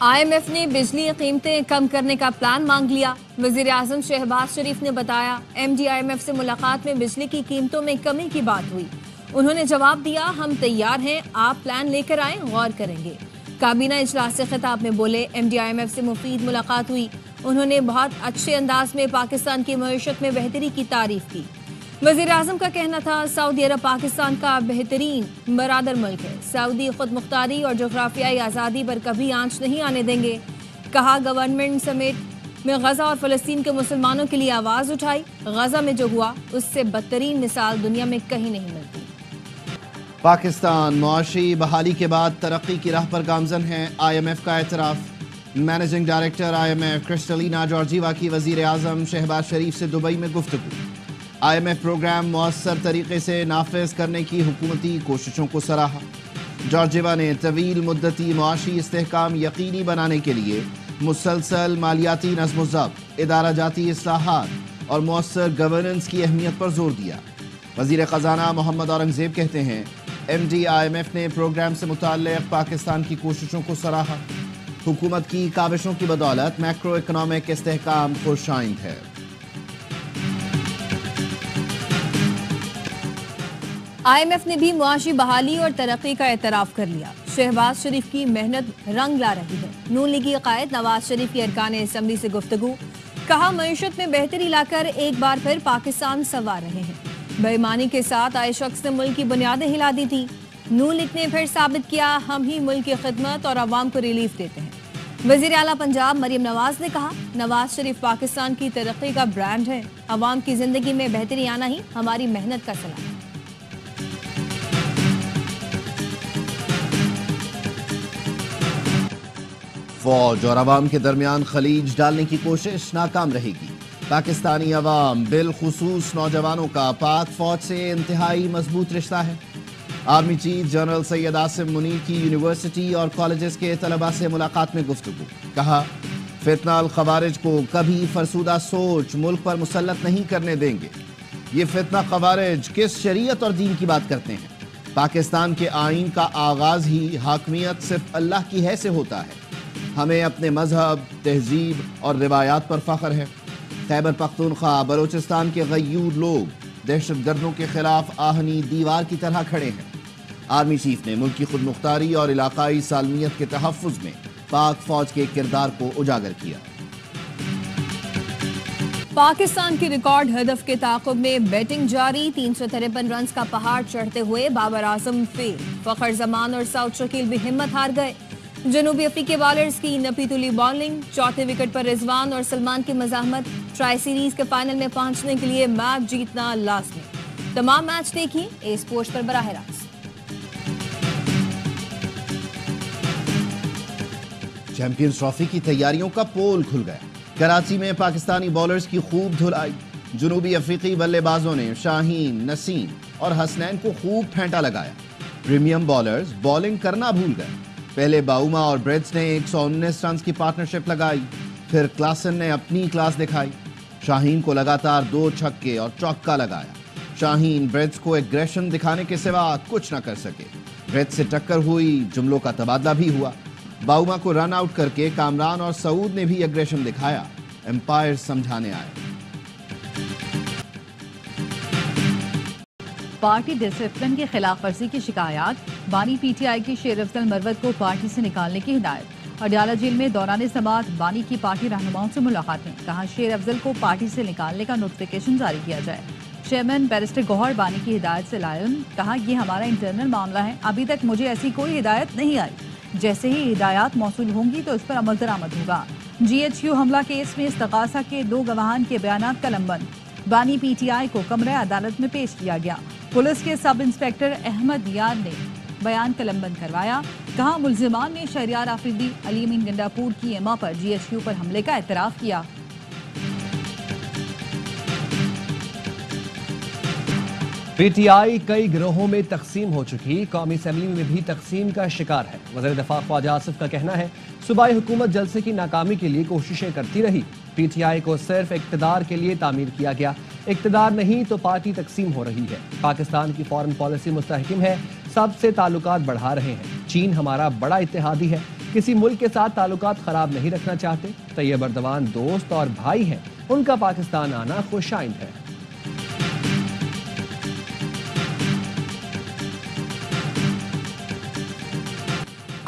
IMF نے بجلی قیمتیں کم کرنے کا پلان مانگ لیا۔ وزیر اعظم شہباز شریف نے بتایا MD IMF سے ملاقات میں بجلی کی قیمتوں میں کمی کی بات ہوئی۔ انہوں نے جواب دیا ہم تیار ہیں، آپ پلان لے کر آئیں، غور کریں گے۔ کابینہ اجلاس سے خطاب میں بولے MD IMF سے مفید ملاقات ہوئی۔ انہوں نے بہت اچھے انداز میں پاکستان کی معیشت میں بہتری کی تعریف کی۔ وزیر اعظم کا کہنا تھا سعودی عرب پاکستان کا بہترین برادر ملک ہے، سعودی خود مختاری اور جغرافیائی آزادی پر کبھی آنچ نہیں آنے دیں گے۔ کہا گورنمنٹ سمیٹ میں غزہ اور فلسطین کے مسلمانوں کے لیے آواز اٹھائی، غزہ میں جو ہوا اس سے بدترین مثال دنیا میں کہیں نہیں ملتی۔ پاکستان معاشی بحالی کے بعد ترقی کی راہ پر گامزن ہے، IMF کا اعتراف۔ Managing director IMF Kristalina Georgieva کی وزیر اعظم شہباز شریف سے دبئی میں گفتگو۔ IMF پروگرام مؤثر طریقے سے نافذ کرنے کی حکومتی کوششوں کو سراہا۔ جارجیوا نے طویل مدتی معاشی استحکام یقینی بنانے کے لیے مسلسل مالیاتی نظم و ضبط، ادارہ جاتی اصلاحات اور مؤثر گورننس کی اہمیت پر زور دیا۔ وزیر خزانہ محمد اورنگزیب کہتے ہیں MD IMF نے پروگرام سے متعلق پاکستان کی کوششوں کو سراہا۔ حکومت کی کاوشوں کی بدولت میکرو اکنامک استحکام خوش آئند ہے۔ IMF نے بھی معاشی بحالی اور ترقی کا اعتراف کر لیا۔ شہباز شریف کی محنت رنگ لا رہی ہے۔ نون لیگی قائد نواز شریف کی ارکان اسمبلی سے گفتگو۔ کہا معیشت میں بہتری لا کر ایک بار پھر پاکستان سنوار رہے ہیں۔ بے ایمانی کے ساتھ آئے شخص نے ملک کی بنیادیں ہلا دی تھی۔ نون لیگ نے پھر ثابت کیا ہم ہی ملک کی خدمت اور عوام کو ریلیف دیتے ہیں۔ وزیر اعلیٰ پنجاب مریم نواز نے کہا نواز شریف پاکستان کی ترقی کا برانڈ ہے، عوام کی زندگی میں بہتری آنا ہی ہماری محنت کا صلہ ہے۔ فوج اور عوام کے درمیان خلیج ڈالنے کی کوشش ناکام رہے گی۔ پاکستانی عوام بالخصوص نوجوانوں کا پاک فوج سے انتہائی مضبوط رشتہ ہے۔ Army chief general Syed Asim Munir کی یونیورسٹی اور کالجز کے طلباء سے ملاقات میں گفتگو۔ کہا فتنہ الخوارج کو کبھی فرسودہ سوچ ملک پر مسلط نہیں کرنے دیں گے۔ یہ فتنہ خوارج کس شریعت اور دین کی بات کرتے ہیں؟ پاکستان کے آئین کا آغاز ہی حاکمیت صرف اللہ کی ہے سے ہوتا ہے۔ ہمیں اپنے مذہب، تہذیب اور روایات پر فخر ہے۔ خیبر پختونخوا بلوچستان کے غیور لوگ دہشت گردوں کے خلاف آہنی دیوار کی طرح کھڑے ہیں۔ آرمی چیف نے ملک کی خود مختاری اور علاقائی سالمیت کے تحفظ میں پاک فوج کے کردار کو اجاگر کیا۔ پاکستان کی ریکارڈ ہدف کے تعاقب میں بیٹنگ جاری، 353 رنز کا پہاڑ چڑھتے ہوئے بابر اعظم فیل، فخر زمان اور سعود شکیل بھی ہمت ہار گئے۔ جنوبی افریقی بالرز کی نپی تلی بالنگ، چوتھے وکٹ پر رضوان اور سلمان کی مزاحمت، ٹرائی سیریز کے فائنل میں پہنچنے کے لیے میچ جیتنا لازمی۔ تمام میچ دیکھیں اے اسپورٹس پر براہ راست۔ چیمپئنز ٹرافی کی تیاریوں کا پول کھل گیا۔ کراچی میں پاکستانی بالرز کی خوب دھلائی۔ جنوبی افریقی بلے بازوں نے شاہین، نسیم اور حسنین کو خوب پھینٹا لگایا۔ پریمیم بالرز بالنگ کرنا بھول گئے۔ پہلے باؤما اور بریڈز نے 119 رنز کی پارٹنرشپ لگائی، پھر کلاسن نے اپنی کلاس دکھائی۔ شاہین کو لگاتار 2 چھکے اور چوکا لگایا۔ شاہین بریڈز کو ایگریشن دکھانے کے سوا کچھ نہ کر سکے۔ بریڈز سے ٹکر ہوئی، جملوں کا تبادلہ بھی ہوا۔ باؤما کو رن آؤٹ کر کے کامران اور سعود نے بھی ایگریشن دکھایا۔ امپائر سمجھانے آئے۔ پارٹی ڈسپلن کی خلاف ورزی کی شکایات، بانی PTI کی شیر افضل مروت کو پارٹی سے نکالنے کی ہدایت۔ اڈیالہ جیل میں دوران سماعت بانی کی پارٹی رہنماؤں سے ملاقاتیں، کہا شیر افضل کو پارٹی سے نکالنے کا نوٹیفیکیشن جاری کیا جائے۔ چیئرمین بیرسٹر گوہر بانی کی ہدایت سے لائن، کہا یہ ہمارا انٹرنل معاملہ ہے، ابھی تک مجھے ایسی کوئی ہدایت نہیں آئی، جیسے ہی ہدایات موصول ہوں گی تو اس پر عمل درآمد ہوگا۔ GHQ حملہ کیس میں استغاثہ کے 2 گواہان کے بیانات قلم بند، بانی PTI کو کمرہ عدالت میں پیش کیا گیا۔ پولیس کے سب انسپیکٹر احمد یار نے بیان قلم بند کروایا، کہا ملزمان نے شہریار آفریدی، علی امین گنڈاپور کی ایما پر GHQ پر حملے کا اعتراف کیا۔ PTI کئی گروہوں میں تقسیم ہو چکی، قومی اسمبلی میں بھی تقسیم کا شکار ہے۔ وزیر دفاع خواجہ آصف کا کہنا ہے صوبائی حکومت جلسے کی ناکامی کے لیے کوششیں کرتی رہی، PTI کو صرف اقتدار کے لیے تعمیر کیا گیا، اقتدار نہیں تو پارٹی تقسیم ہو رہی ہے۔ پاکستان کی فارن پالیسی مستحکم ہے، سب سے تعلقات بڑھا رہے ہیں، چین ہمارا بڑا اتحادی ہے، کسی ملک کے ساتھ تعلقات خراب نہیں رکھنا چاہتے۔ طیب اردوان دوست اور بھائی ہیں، ان کا پاکستان آنا خوش آئند ہے۔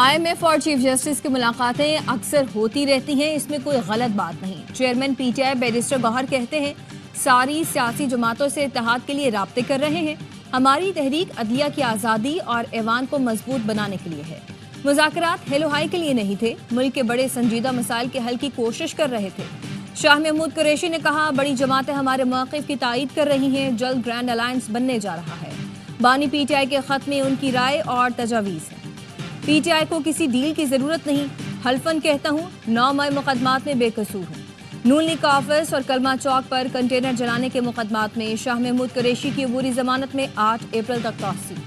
IMF اور چیف جسٹس کی ملاقاتیں اکثر ہوتی رہتی ہیں، اس میں کوئی غلط بات نہیں۔ چیئرمین PTI بیرسٹر گوہر کہتے ہیں ساری سیاسی جماعتوں سے اتحاد کے لیے رابطے کر رہے ہیں۔ ہماری تحریک عدلیہ کی آزادی اور ایوان کو مضبوط بنانے کے لیے ہے۔ مذاکرات ہیلو ہائی کے لیے نہیں تھے، ملک کے بڑے سنجیدہ مسائل کے حل کی کوشش کر رہے تھے۔ شاہ محمود قریشی نے کہا بڑی جماعتیں ہمارے موقف کی تائید کر رہی ہیں، جلد گرینڈ الائنس بننے جا رہا ہے۔ بانی PTI کے خط میں ان کی رائے اور تجاویز ہے۔ PTI کو کسی ڈیل کی ضرورت نہیں، حلفاً کہتا ہوں 9 مئی مقدمات میں بے قصور ہوں۔ نون لیگ کا آفس اور کلمہ چوک پر کنٹینر جلانے کے مقدمات میں شاہ محمود قریشی کی عبوری ضمانت میں 8 اپریل تک توسیع۔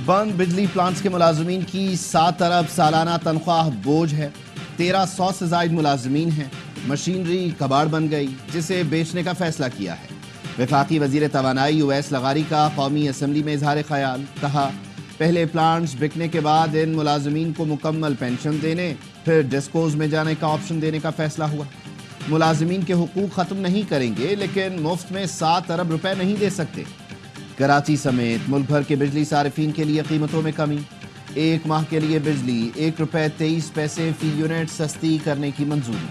بند بجلی پلانٹس کے ملازمین کی 7 ارب سالانہ تنخواہ بوجھ ہے۔ 1300 سے زائد ملازمین ہیں۔ مشینری کباڑ بن گئی، جسے بیچنے کا فیصلہ کیا ہے۔ وفاقی وزیر توانائی اویس لغاری کا قومی اسمبلی میں اظہار خیال، کہا پہلے پلانٹس بکنے کے بعد ان ملازمین کو مکمل پینشن دینے، پھر ڈسکوز میں جانے کا آپشن دینے کا فیصلہ ہوا۔ ملازمین کے حقوق ختم نہیں کریں گے، لیکن مفت میں 7 ارب روپے نہیں دے سکتے۔ کراچی سمیت ملک بھر کے بجلی صارفین کے لیے قیمتوں میں کمی، 1 ماہ کے لیے بجلی 1 روپے 23 پیسے فی یونٹ سستی کرنے کی منظوری۔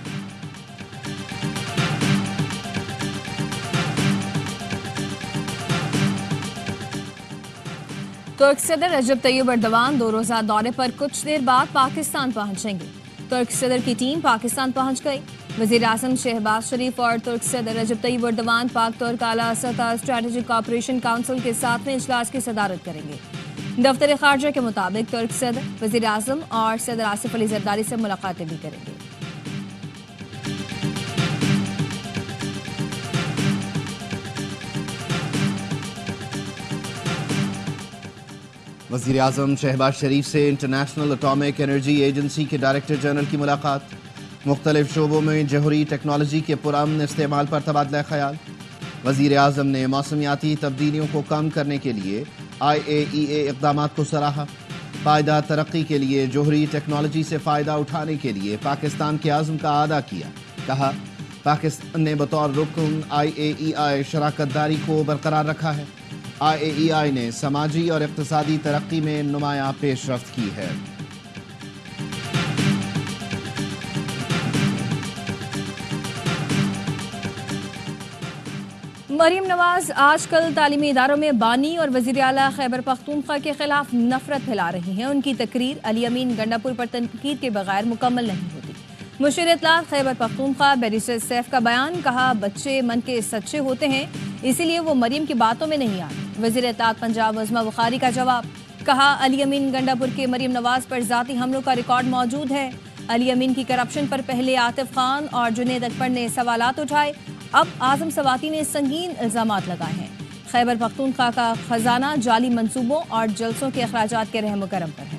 ترک صدر رجب طیب اردوان 2 روزہ دورے پر کچھ دیر بعد پاکستان پہنچیں گے۔ ترک صدر کی ٹیم پاکستان پہنچ گئی۔ وزیر اعظم شہباز شریف اور ترک صدر رجب طیب اردوان پاک ترک اعلیٰ سطح اسٹریٹجک کوآپریشن کونسل کے 7ویں اجلاس کی صدارت کریں گے۔ دفتر خارجہ کے مطابق ترک صدر وزیر اعظم اور صدر آصف علی زرداری سے ملاقاتیں بھی کریں گے۔ وزیر اعظم شہباز شریف سے انٹرنیشنل اٹامک انرجی ایجنسی کے ڈائریکٹر جنرل کی ملاقات، مختلف شعبوں میں جوہری ٹیکنالوجی کے پرامن استعمال پر تبادلہ خیال۔ وزیر اعظم نے موسمیاتی تبدیلیوں کو کم کرنے کے لیے IAEA اقدامات کو سراہا۔ پائیدار ترقی کے لیے جوہری ٹیکنالوجی سے فائدہ اٹھانے کے لیے پاکستان کے عزم کا اعادہ کیا، کہا پاکستان نے بطور رکن IAEA شراکت داری کو برقرار رکھا ہے۔ IAEA نے سماجی اور اقتصادی ترقی میں نمایاں پیش رفت کی ہے۔ مریم نواز آج کل تعلیمی اداروں میں بانی اور وزیر اعلیٰ خیبر پختونخوا کے خلاف نفرت پھیلا رہی ہیں۔ ان کی تقریر علی امین گنڈاپور پر تنقید کے بغیر مکمل نہیں ہوتی۔ مشیر اطلاعات خیبر پختونخوا بیرسٹر سیف کا بیان، کہا بچے من کے سچے ہوتے ہیں، اسی لیے وہ مریم کی باتوں میں نہیں آتے۔ وزیر اطلاعات پنجاب عظمیٰ بخاری کا جواب، کہا علی امین گنڈاپور کے مریم نواز پر ذاتی حملوں کا ریکارڈ موجود ہے۔ علی امین کی کرپشن پر پہلے عاطف خان اور جنید اکبر نے سوالات اٹھائے، اب اعظم سواتی نے سنگین الزامات لگائے ہیں۔ خیبر پختونخوا کا خزانہ جعلی منصوبوں اور جلسوں کے اخراجات کے رحم و کرم پر ہے۔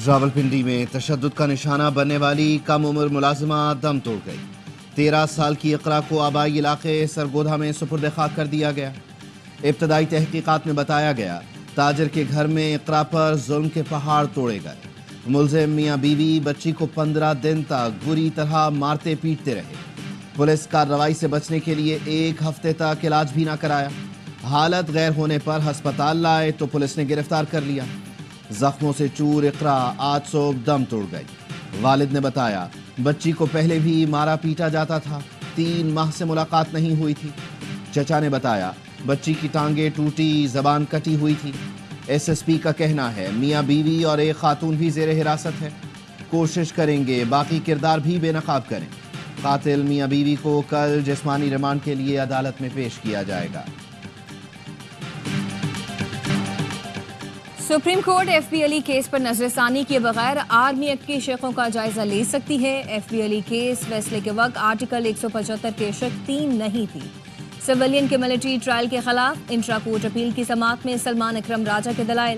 راولپنڈی میں تشدد کا نشانہ بننے والی کم عمر ملازمہ دم توڑ گئی۔ 13 سال کی اقرا کو آبائی علاقے سرگودھا میں سپرد خاک کر دیا گیا۔ ابتدائی تحقیقات میں بتایا گیا تاجر کے گھر میں اقرا پر ظلم کے پہاڑ توڑے گئے۔ ملزم میاں بیوی بچی کو 15 دن تک بری طرح مارتے پیٹتے رہے۔ پولیس کارروائی سے بچنے کے لیے 1 ہفتے تک علاج بھی نہ کرایا۔ حالت غیر ہونے پر ہسپتال لائے تو پولیس نے گرفتار کر لیا۔ زخموں سے چور اقرا آج صبح دم توڑ گئی۔ والد نے بتایا بچی کو پہلے بھی مارا پیٹا جاتا تھا، 3 ماہ سے ملاقات نہیں ہوئی تھی۔ چچا نے بتایا بچی کی ٹانگیں ٹوٹی، زبان کٹی ہوئی تھی۔ SSP کا کہنا ہے میاں بیوی اور ایک خاتون بھی زیر حراست ہے، کوشش کریں گے باقی کردار بھی بے نقاب کریں۔ قاتل میاں بیوی کو کل جسمانی ریمانڈ کے لیے عدالت میں پیش کیا جائے گا۔ سپریم کورٹ FBLE کیس پر نظر ثانی کیے بغیر آرمی ایکٹ کی شقوں کا جائزہ لے سکتی ہے۔ FBLE کیس فیصلے کے وقت آرٹیکل 175 کے شق 3 نہیں تھی۔ سویلین کے ملٹری ٹرائل کے خلاف انٹرا کورٹ اپیل کی سماعت میں سلمان اکرم راجہ کے دلائل۔